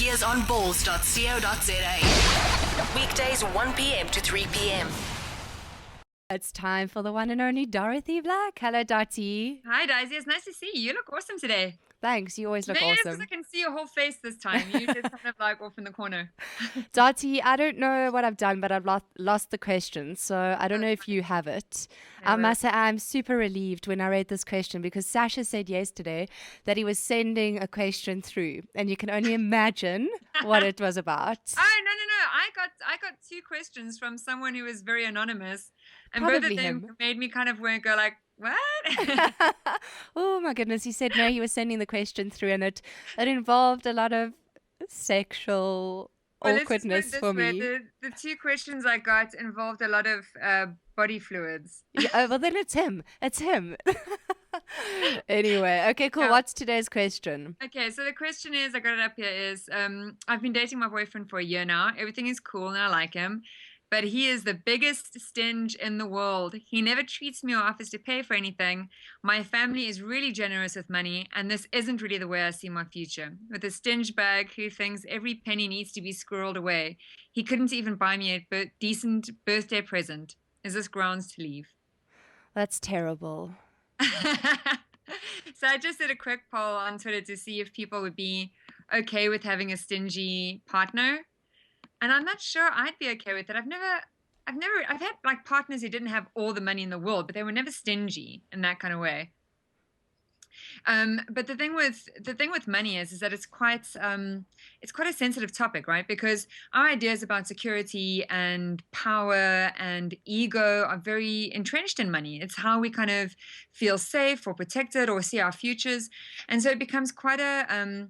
Here's on balls.co.za. Weekdays 1 p.m. to 3 p.m. It's time for the one and only Dorothy Black. Hello, Dottie. Hi, Daisy. It's nice to see you. You look awesome today. Thanks. You always look Maybe it's awesome. because I can see your whole face this time. You just kind of like off in the corner. Dottie, I don't know what I've done, but I've lost the question. So I don't know if you have it. I must say I'm super relieved when I read this question because Sasha said yesterday that he was sending a question through, and you can only imagine what it was about. Oh, no. I got two questions from someone who was very anonymous, and Probably both of them him. made me kind of go like, what? Oh my goodness, he said no, he was sending the question through, and it involved a lot of sexual awkwardness for me. The two questions I got involved a lot of body fluids. Yeah, well then it's him. Anyway, okay, cool. Yeah. What's today's question? Okay, so the question is, I got it up here, is I've been dating my boyfriend for a year now. Everything is cool and I like him. But he is the biggest stinge in the world. He never treats me or offers to pay for anything. My family is really generous with money, and this isn't really the way I see my future. With a stinge bag who thinks every penny needs to be squirreled away, he couldn't even buy me a decent birthday present. Is this grounds to leave? That's terrible. So I just did a quick poll on Twitter to see if people would be okay with having a stingy partner. And I'm not sure I'd be okay with it. I've had like partners who didn't have all the money in the world, but they were never stingy in that kind of way. But the thing with money is that it's quite a sensitive topic, right? Because our ideas about security and power and ego are very entrenched in money. It's how we kind of feel safe or protected or see our futures, and so it becomes quite a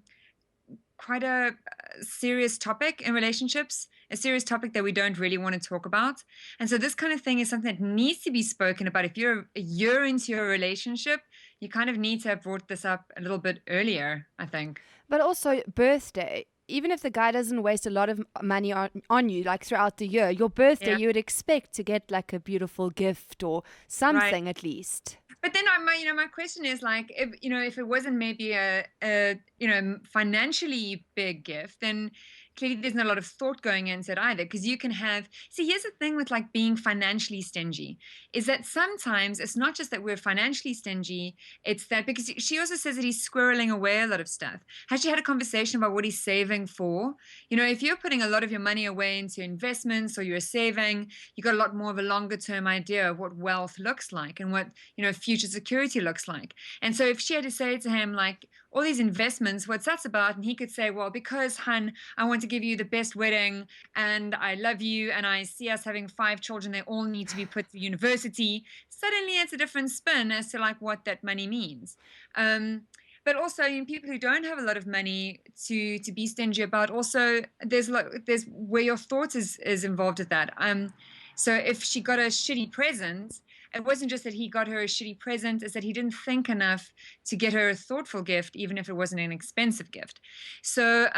serious topic in relationships, a serious topic that we don't really want to talk about. And so this kind of thing is something that needs to be spoken about. If you're a year into your relationship, you kind of need to have brought this up a little bit earlier, I think. But also birthday. Even if the guy doesn't waste a lot of money on you, like throughout the year, your birthday, you would expect to get like a beautiful gift or something at least. But then my question is like, if it wasn't maybe a financially big gift, then clearly there's not a lot of thought going into it either. Because you can here's the thing with like being financially stingy, is that sometimes it's not just that we're financially stingy, it's that because she also says that he's squirreling away a lot of stuff. Has she had a conversation about what he's saving for? If you're putting a lot of your money away into investments or you're saving, you got a lot more of a longer term idea of what wealth looks like and what, future security looks like. And so if she had to say to him, like, all these investments, what's that about? And he could say, well, because, hun, I want to give you the best wedding and I love you and I see us having 5 children, they all need to be put to university. Suddenly it's a different spin as to like what that money means. But also, people who don't have a lot of money to be stingy about, also there's where your thoughts is involved with that. So if she got a shitty present, it wasn't just that he got her a shitty present, it's that he didn't think enough to get her a thoughtful gift, even if it wasn't an expensive gift. So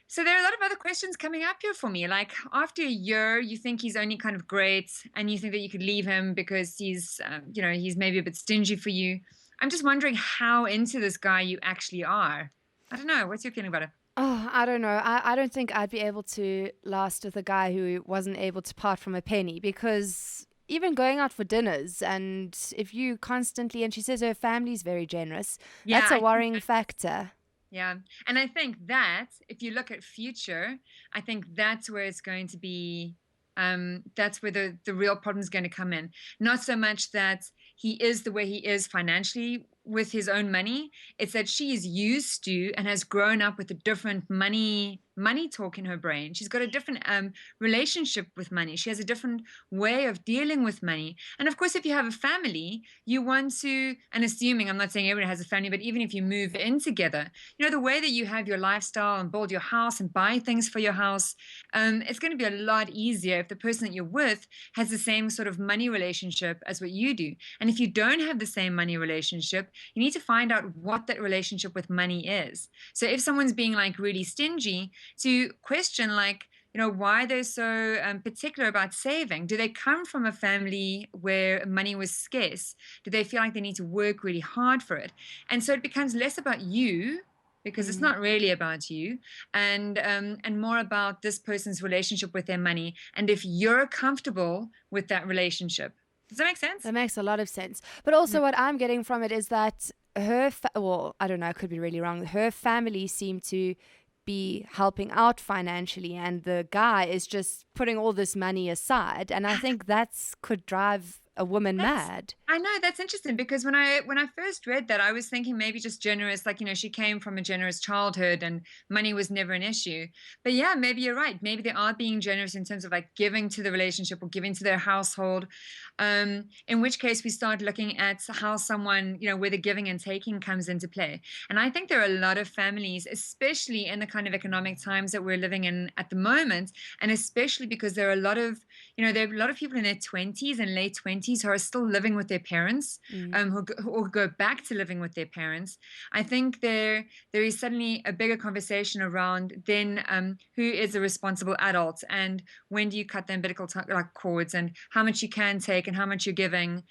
so there are a lot of other questions coming up here for me. Like after a year, you think he's only kind of great and you think that you could leave him because he's maybe a bit stingy for you. I'm just wondering how into this guy you actually are. I don't know. What's your feeling about it? Oh, I don't know. I don't think I'd be able to last with a guy who wasn't able to part from a penny, because even going out for dinners, and if you constantly, and she says her family's very generous, that's a worrying factor. Yeah. And I think that if you look at future, I think that's where it's going to be, that's where the real problem is going to come in. Not so much that he is the way he is financially with his own money. It's that she is used to and has grown up with a different money talk in her brain. She's got a different relationship with money. She has a different way of dealing with money. And of course, if you have a family, you want to, and assuming, I'm not saying everyone has a family, but even if you move in together, the way that you have your lifestyle and build your house and buy things for your house, it's going to be a lot easier if the person that you're with has the same sort of money relationship as what you do. And if you don't have the same money relationship, you need to find out what that relationship with money is. So if someone's being like really stingy, to question like, why they're so particular about saving. Do they come from a family where money was scarce? Do they feel like they need to work really hard for it? And so it becomes less about you because it's not really about you, and more about this person's relationship with their money, and if you're comfortable with that relationship. Does that make sense? That makes a lot of sense. But also what I'm getting from it is that well, I don't know, I could be really wrong. Her family seem to be helping out financially, and the guy is just putting all this money aside. And I think could drive a woman mad. I know, that's interesting, because when I first read that, I was thinking maybe just generous, like, she came from a generous childhood and money was never an issue. But yeah, maybe you're right. Maybe they are being generous in terms of like giving to the relationship or giving to their household. In which case we start looking at how someone, where the giving and taking comes into play. And I think there are a lot of families, especially in the kind of economic times that we're living in at the moment, and especially because there are a lot of, there are a lot of people in their 20s and late 20s who are still living with their parents, who go back to living with their parents. I think there is suddenly a bigger conversation around then who is a responsible adult, and when do you cut the umbilical cords, and how much you can take and how much you're giving.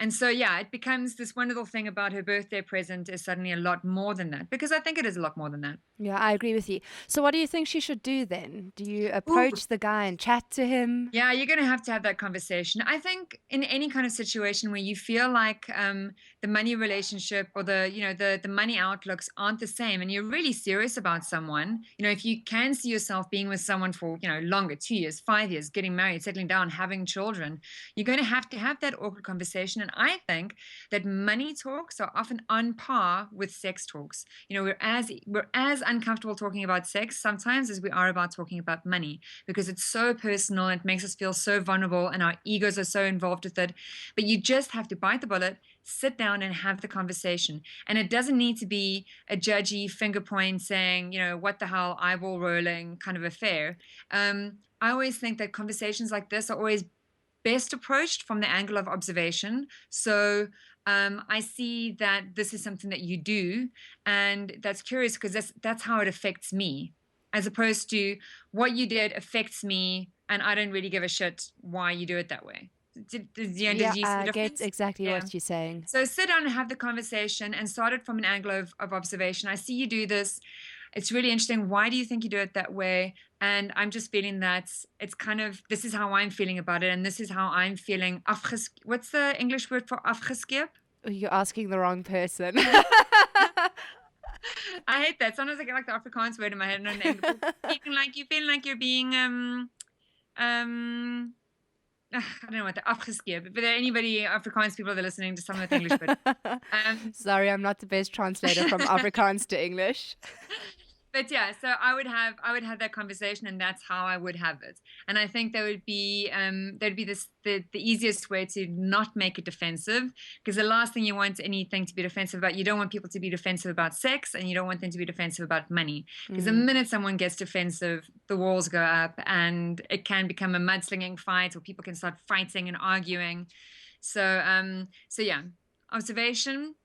And so, yeah, it becomes this wonderful thing about her birthday present is suddenly a lot more than that, because I think it is a lot more than that. Yeah, I agree with you. So what do you think she should do then? Do you approach the guy and chat to him? Yeah, you're going to have that conversation. I think in any kind of situation where you feel like the money relationship or the money outlooks aren't the same, and you're really serious about someone, if you can see yourself being with someone for, longer, 2 years, 5 years, getting married, settling down, having children, you're going to have that awkward conversation. And I think that money talks are often on par with sex talks. We're as uncomfortable talking about sex sometimes as we are about talking about money, because it's so personal. It makes us feel so vulnerable, and our egos are so involved with it. But you just have to bite the bullet, sit down and have the conversation. And it doesn't need to be a judgy finger point saying, what the hell, eyeball rolling kind of affair. I always think that conversations like this are always best approached from the angle of observation. So I see that this is something that you do, and that's curious because that's how it affects me, as opposed to what you did affects me, and I don't really give a shit why you do it that way. Did you see the I difference? get exactly what you're saying. So sit down and have the conversation and start it from an angle of observation. I see you do this. It's really interesting. Why do you think you do it that way? And I'm just feeling that it's kind of, this is how I'm feeling about it. And this is how I'm feeling. What's the English word for afgeskip? You're asking the wrong person. I hate that. Sometimes I get like the Afrikaans word in my head. And you feel like you're being, I don't know what the afgeskip. If there are anybody Afrikaans people that are listening to some of the English word. Sorry, I'm not the best translator from Afrikaans to English. But yeah, so I would have that conversation, and that's how I would have it. And I think there'd be the easiest way to not make it defensive, because the last thing you want anything to be defensive about, you don't want people to be defensive about sex, and you don't want them to be defensive about money. Because the minute someone gets defensive, the walls go up, and it can become a mudslinging fight, or people can start fighting and arguing. So yeah, observation,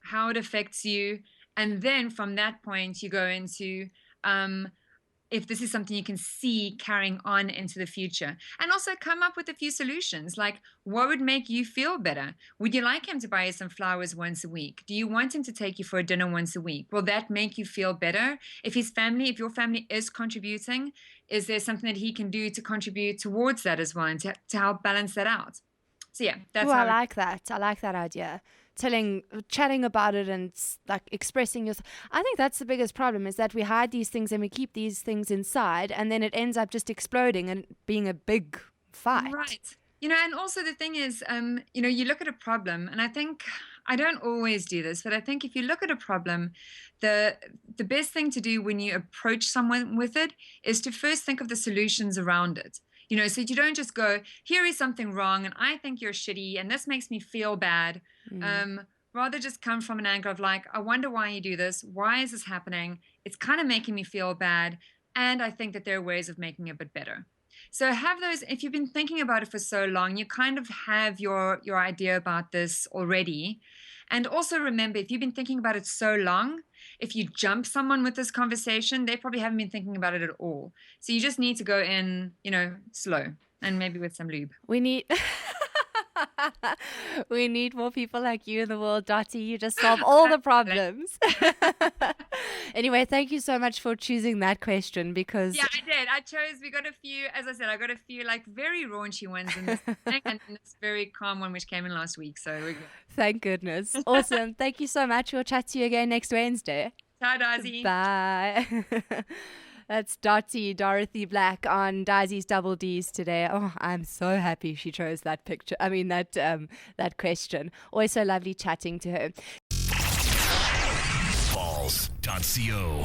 how it affects you. And then from that point, you go into if this is something you can see carrying on into the future. And also come up with a few solutions, like what would make you feel better? Would you like him to buy you some flowers once a week? Do you want him to take you for a dinner once a week? Will that make you feel better? If your family is contributing, is there something that he can do to contribute towards that as well, and to help balance that out? So yeah, that's I like that. I like that idea. Chatting about it and like expressing yourself. I think that's the biggest problem, is that we hide these things and we keep these things inside, and then it ends up just exploding and being a big fight. Right. And also the thing is, you look at a problem, and I think, I don't always do this, but I think if you look at a problem, the best thing to do when you approach someone with it is to first think of the solutions around it. So you don't just go, here is something wrong, and I think you're shitty, and this makes me feel bad. Rather just come from an angle of like, I wonder why you do this. Why is this happening? It's kind of making me feel bad. And I think that there are ways of making it a bit better. So have those, if you've been thinking about it for so long, you kind of have your idea about this already. And also remember, if you've been thinking about it so long, if you jump someone with this conversation, they probably haven't been thinking about it at all. So you just need to go in, slow, and maybe with some lube. We need more people like you in the world, Dottie. You just solve all the problems. Anyway, thank you so much for choosing that question because Yeah, I did. We got a few, as I said, I got a few like very raunchy ones in this thing, and this very calm one which came in last week. So we're good. thank goodness. Awesome. Thank you so much. We'll chat to you again next Wednesday. Ciao, Daisy. Bye. That's Dorothy Black on Daisy's Double D's today. Oh, I'm so happy she chose that picture. I mean, that question. Always so lovely chatting to her. Balls.co.za